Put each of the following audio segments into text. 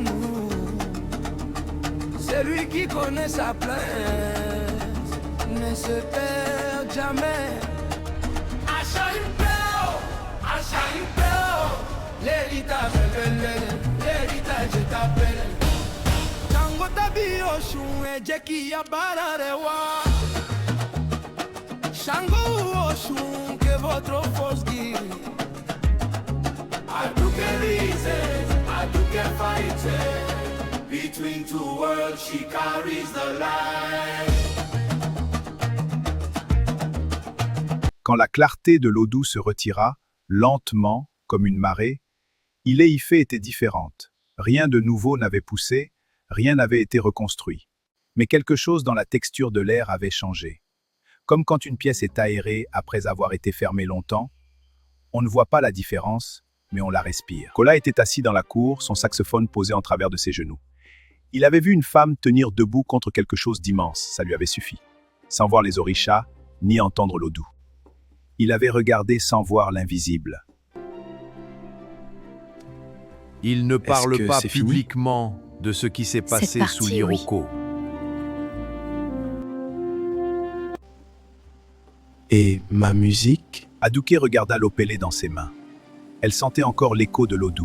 nous. Celui qui connaît sa place ne se perd jamais. L'héritage t'appelle. Tango tabi oshun eje ki yabara rewa. Shango oshun que votre force guide. Aduke reasons, Aduke fighting. Between two worlds she carries the light. Quand la clarté de l'eau douce se retira, lentement, comme une marée, Ile-Ife était différente. Rien de nouveau n'avait poussé, rien n'avait été reconstruit. Mais quelque chose dans la texture de l'air avait changé. Comme quand une pièce est aérée après avoir été fermée longtemps, on ne voit pas la différence, mais on la respire. Kola était assis dans la cour, son saxophone posé en travers de ses genoux. Il avait vu une femme tenir debout contre quelque chose d'immense, ça lui avait suffi. Sans voir les orishas, ni entendre l'Odu. Il avait regardé sans voir l'invisible. Il ne parle que pas c'est fini publiquement de ce qui s'est passé partie, sous l'Iroko. Et ma musique? Aduke regarda l'Opélé dans ses mains. Elle sentait encore l'écho de l'Odu,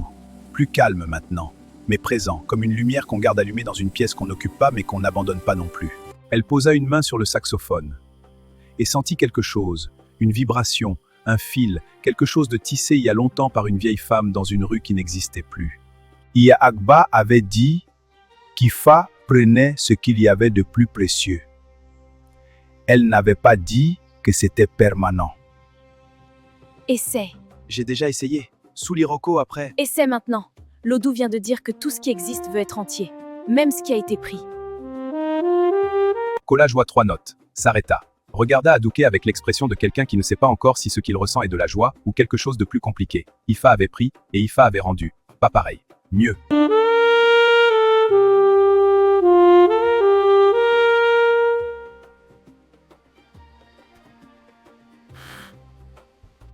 plus calme maintenant, mais présent, comme une lumière qu'on garde allumée dans une pièce qu'on n'occupe pas mais qu'on n'abandonne pas non plus. Elle posa une main sur le saxophone et sentit quelque chose, une vibration, un fil, quelque chose de tissé il y a longtemps par une vieille femme dans une rue qui n'existait plus. Iya Agba avait dit qu'Ifa prenait ce qu'il y avait de plus précieux. Elle n'avait pas dit que c'était permanent. Essaie. J'ai déjà essayé. Sous l'Iroko après. Essaie maintenant. L'Odu vient de dire que tout ce qui existe veut être entier. Même ce qui a été pris. Kola joua 3 notes, s'arrêta, regarda Aduke avec l'expression de quelqu'un qui ne sait pas encore si ce qu'il ressent est de la joie ou quelque chose de plus compliqué. Ifa avait pris et Ifa avait rendu. Pas pareil. Mieux.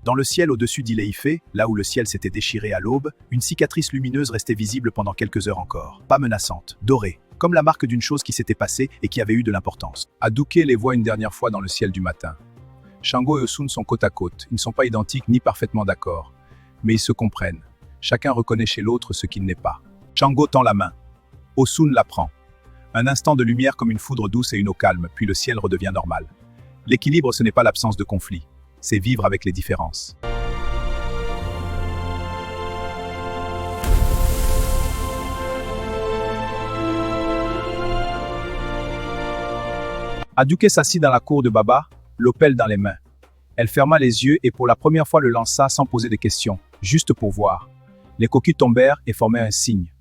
Dans le ciel au-dessus d'Ile-Ife, là où le ciel s'était déchiré à l'aube, une cicatrice lumineuse restait visible pendant quelques heures encore. Pas menaçante, dorée, comme la marque d'une chose qui s'était passée et qui avait eu de l'importance. Aduke les voit une dernière fois dans le ciel du matin. Shango et Osun sont côte à côte. Ils ne sont pas identiques ni parfaitement d'accord. Mais ils se comprennent. Chacun reconnaît chez l'autre ce qu'il n'est pas. Shango tend la main. Osun la prend. Un instant de lumière comme une foudre douce et une eau calme, puis le ciel redevient normal. L'équilibre, ce n'est pas l'absence de conflit. C'est vivre avec les différences. Aduke s'assit dans la cour de Baba, l'opale dans les mains. Elle ferma les yeux et pour la première fois le lança sans poser de questions, juste pour voir. Les cocus tombèrent et formaient un signe.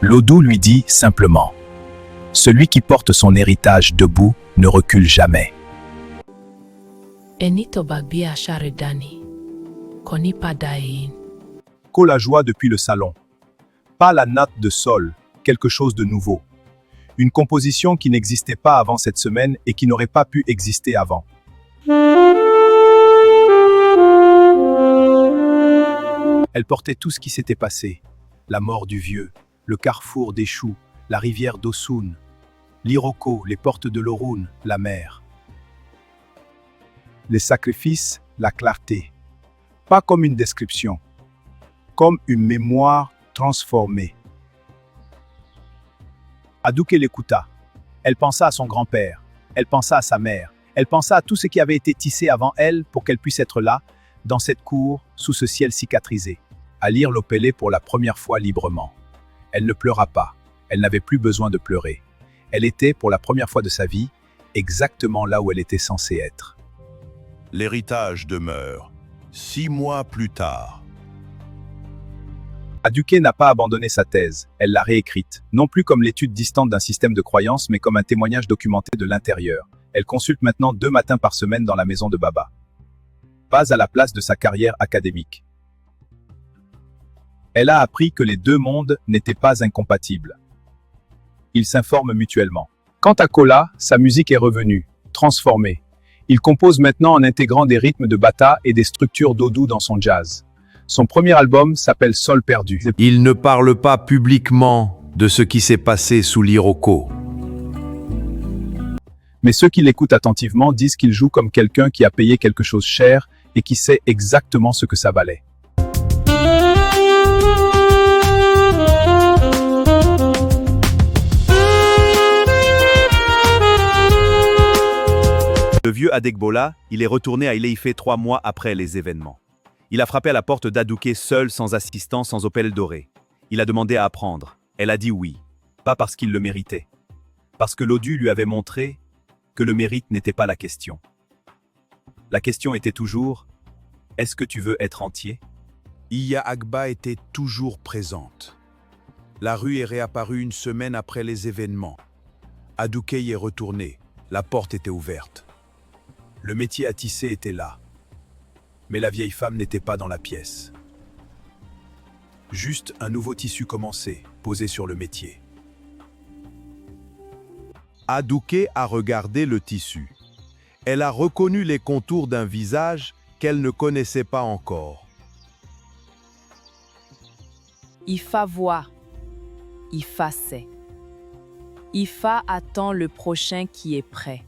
L'Odu lui dit simplement « Celui qui porte son héritage debout ne recule jamais. » Kola joua depuis le salon. Pas la natte de sol, quelque chose de nouveau. Une composition qui n'existait pas avant cette semaine et qui n'aurait pas pu exister avant. Elle portait tout ce qui s'était passé. La mort du vieux, le carrefour des choux, la rivière d'Osun, l'Iroko, les portes de l'Orun, la mer. Les sacrifices, la clarté. Pas comme une description, comme une mémoire transformée. Aduke l'écouta. Elle pensa à son grand-père, elle pensa à sa mère, elle pensa à tout ce qui avait été tissé avant elle pour qu'elle puisse être là, dans cette cour, sous ce ciel cicatrisé, à lire l'Opélé pour la première fois librement. Elle ne pleura pas, elle n'avait plus besoin de pleurer. Elle était, pour la première fois de sa vie, exactement là où elle était censée être. L'héritage demeure. 6 mois plus tard. Aduke n'a pas abandonné sa thèse, elle l'a réécrite, non plus comme l'étude distante d'un système de croyances, mais comme un témoignage documenté de l'intérieur. Elle consulte maintenant 2 matins par semaine dans la maison de Baba. Pas à la place de sa carrière académique. Elle a appris que les 2 mondes n'étaient pas incompatibles. Ils s'informent mutuellement. Quant à Kola, sa musique est revenue, transformée. Il compose maintenant en intégrant des rythmes de bata et des structures d'odou dans son jazz. Son premier album s'appelle Sol perdu. Il ne parle pas publiquement de ce qui s'est passé sous l'Iroko. Mais ceux qui l'écoutent attentivement disent qu'il joue comme quelqu'un qui a payé quelque chose cher et qui sait exactement ce que ça valait. Le vieux Adegbola, il est retourné à Ile-Ife 3 mois après les événements. Il a frappé à la porte d'Adouké seul, sans assistant, sans opelle doré. Il a demandé à apprendre. Elle a dit oui. Pas parce qu'il le méritait. Parce que l'Odu lui avait montré que le mérite n'était pas la question. La question était toujours « Est-ce que tu veux être entier ?» Iya Agba était toujours présente. La rue est réapparue une semaine après les événements. Adouké y est retourné. La porte était ouverte. Le métier à tisser était là. Mais la vieille femme n'était pas dans la pièce. Juste un nouveau tissu commençait, posé sur le métier. Adouké a regardé le tissu. Elle a reconnu les contours d'un visage qu'elle ne connaissait pas encore. Ifa voit. Ifa sait. Ifa attend le prochain qui est prêt.